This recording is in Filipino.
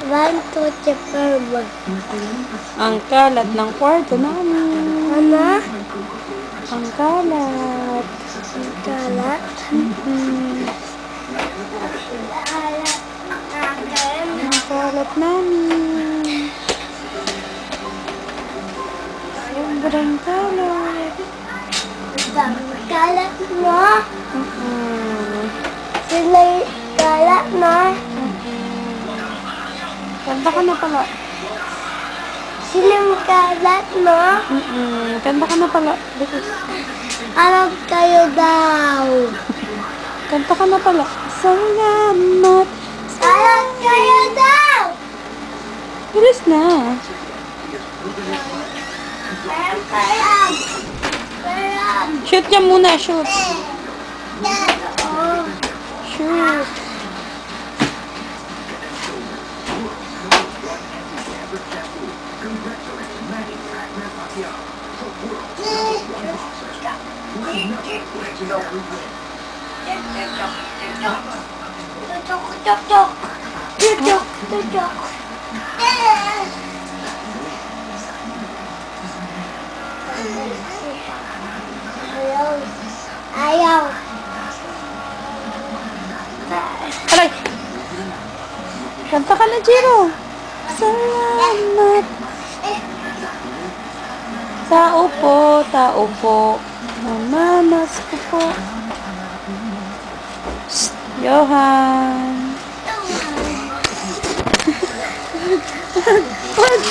One, two, three, four. Ang kalat ng kwarto namin. Ano? Ang kalat. Ang kalat. Ang kalat namin. Sobrang kalat. Ang kalat mo? Sila yung kalat mo? Kanta ka na pala. Sila yung kalat mo? Kanta ka na pala. Arap kayo daw. Kanta ka na pala. Salamat. Arap kayo daw. Bilis na. Parang. Shoot niya muna. Shoot. Oh. Shoot. Tutok. Ayaw. Aray. Kanta ka na, Jiro. Salamat. Tao po. Mamamas ko po. Shh, Johan. Wag.